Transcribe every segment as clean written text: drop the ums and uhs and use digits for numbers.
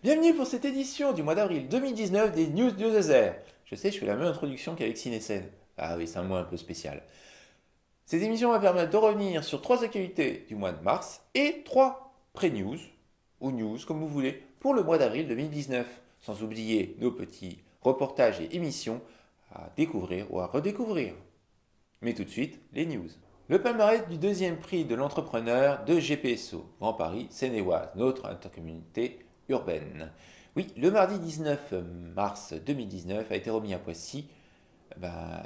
Bienvenue pour cette édition du mois d'avril 2019 des News du désert. Je sais, je fais la même introduction qu'avec Cinécène. Ah oui, c'est un mois un peu spécial. Cette émission va permettre de revenir sur 3 actualités du mois de mars et 3 pré-news, ou news comme vous voulez, pour le mois d'avril 2019. Sans oublier nos petits reportages et émissions à découvrir ou à redécouvrir. Mais tout de suite, les news. Le palmarès du deuxième prix de l'entrepreneur de GPSO, Grand Paris Seine-et-Oise, notre intercommunauté urbaine. Oui, le mardi 19 mars 2019 a été remis à Poissy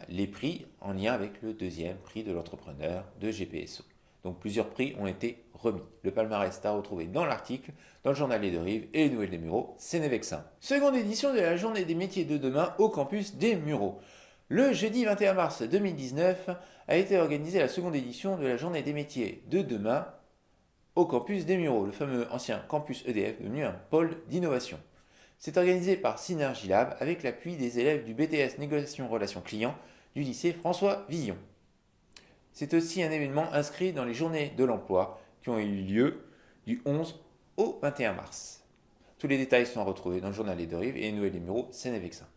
les prix en lien avec le deuxième prix de l'entrepreneur de GPSO. Donc plusieurs prix ont été remis. Le palmarès est à retrouver dans l'article, dans le journal Les Deux Rives et les nouvelles des Mureaux, Sénévexin. Seconde édition de la journée des métiers de demain au campus des Mureaux. Le jeudi 21 mars 2019 a été organisée la seconde édition de la journée des métiers de demain au campus des Mureaux, le fameux ancien campus EDF devenu un pôle d'innovation. C'est organisé par Synergy Lab avec l'appui des élèves du BTS Négociation Relations Clients du lycée François Villon. C'est aussi un événement inscrit dans les journées de l'emploi qui ont eu lieu du 11 au 21 mars. Tous les détails sont retrouvés dans le journal Les Deux Rives et les nouvelles des Mureaux Sénévexin.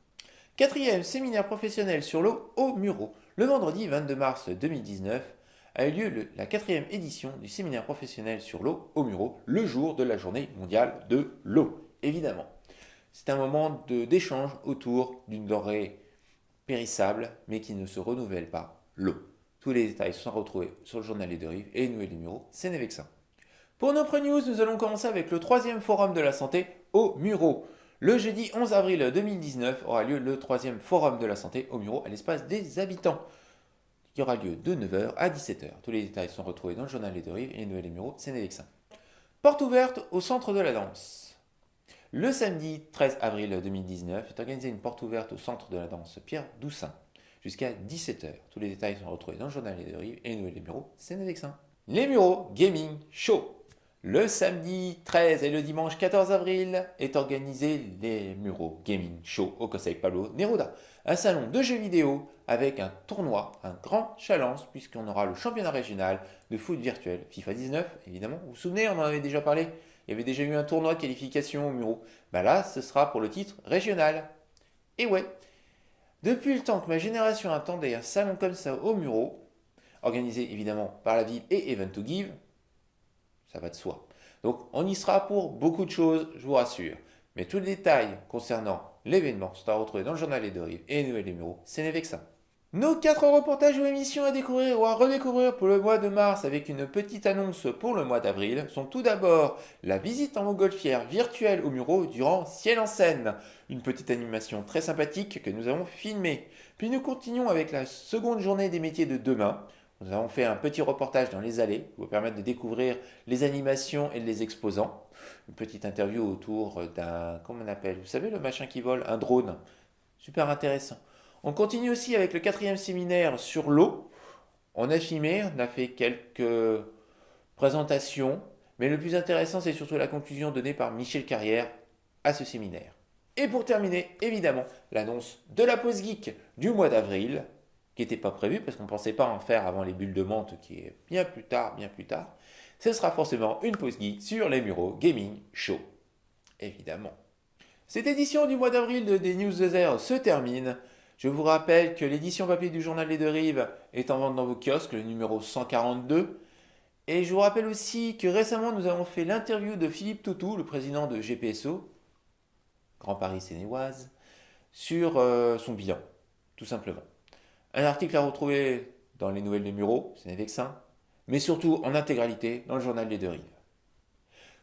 Quatrième séminaire professionnel sur l'eau au Mureaux. Le vendredi 22 mars 2019 a eu lieu la quatrième édition du séminaire professionnel sur l'eau au Mureaux, le jour de la journée mondiale de l'eau, évidemment. C'est un moment d'échange autour d'une denrée périssable, mais qui ne se renouvelle pas, l'eau. Tous les détails sont retrouvés sur le journal Les Deux Rives et les nouvelles des Mureaux, Sénévexin. Pour nos news, nous allons commencer avec le troisième forum de la santé au Mureaux. Le jeudi 11 avril 2019 aura lieu le troisième forum de la santé au Mureaux à l'espace des habitants, qui aura lieu de 9h à 17h. Tous les détails sont retrouvés dans le journal Les Deux Rives et les nouvelles des Mureaux, Sénévexin. Porte ouverte au centre de la danse. Le samedi 13 avril 2019 est organisée une porte ouverte au centre de la danse Pierre Doussin jusqu'à 17h. Tous les détails sont retrouvés dans le journal Les Deux Rives et les nouvelles des Mureaux, Sénévexin. Les Mureaux Gaming Show. Le samedi 13 et le dimanche 14 avril est organisé les Mureaux Gaming Show au Conseil Pablo Neruda. Un salon de jeux vidéo avec un tournoi, un grand challenge, puisqu'on aura le championnat régional de foot virtuel, FIFA 19, évidemment. Vous vous souvenez, on en avait déjà parlé. Il y avait déjà eu un tournoi de qualification au Mureaux. Là, ce sera pour le titre régional. Et ouais, depuis le temps que ma génération attendait un salon comme ça au Mureaux, organisé évidemment par la ville et Event to Give, ça va de soi. Donc on y sera pour beaucoup de choses, je vous rassure. Mais tous les détails concernant l'événement sont à retrouver dans le journal Les Deux Rives et les nouvelles des Mureaux, Sénévexin. Nos 4 reportages ou émissions à découvrir ou à redécouvrir pour le mois de mars avec une petite annonce pour le mois d'avril sont tout d'abord la visite en montgolfière virtuelle au Mureaux durant Ciel en scène, une petite animation très sympathique que nous avons filmée. Puis nous continuons avec la seconde journée des métiers de demain. Nous avons fait un petit reportage dans les allées qui vous permettre de découvrir les animations et les exposants. Une petite interview autour d'un, comment on appelle, vous savez le machin qui vole, un drone. Super intéressant. On continue aussi avec le quatrième séminaire sur l'eau. On a filmé, on a fait quelques présentations, mais le plus intéressant c'est surtout la conclusion donnée par Michel Carrière à ce séminaire. Et pour terminer, évidemment, l'annonce de la pause geek du mois d'avril, qui n'était pas prévue parce qu'on ne pensait pas en faire avant les bulles de menthe qui est bien plus tard. Ce sera forcément une pause geek sur les Mureaux Gaming Show. Évidemment. Cette édition du mois d'avril des News Désert se termine. Je vous rappelle que l'édition papier du journal Les Deux Rives est en vente dans vos kiosques, le numéro 142. Et je vous rappelle aussi que récemment nous avons fait l'interview de Philippe Toutou, le président de GPSO, Grand Paris Seine-et-Oise, sur son bilan, tout simplement. Un article à retrouver dans les nouvelles des Mureaux, Sénévexin, mais surtout en intégralité dans le journal Les Deux Rives.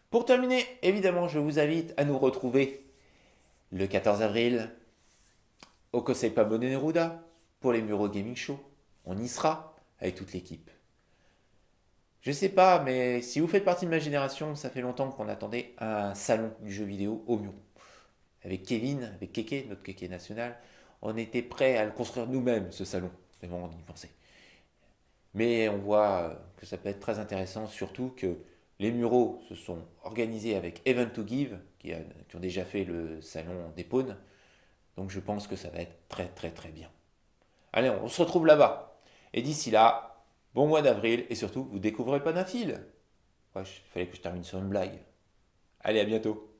Pour terminer, évidemment, je vous invite à nous retrouver le 14 avril au Conseil Pablo Neruda pour les Mureaux Gaming Show. On y sera avec toute l'équipe. Je sais pas, mais si vous faites partie de ma génération, ça fait longtemps qu'on attendait un salon du jeu vidéo au Mureaux. Avec Kevin, avec Kéké, notre Kéké national, on était prêt à le construire nous-mêmes, ce salon, tellement on y pensait. Mais on voit que ça peut être très intéressant, surtout que les Mureaux se sont organisés avec Event to Give, qui ont déjà fait le salon des Pawns. Donc je pense que ça va être très très très bien. Allez, on se retrouve là-bas. Et d'ici là, bon mois d'avril, et surtout, vous découvrez pas d'un fil. Ouais, il fallait que je termine sur une blague. Allez, à bientôt.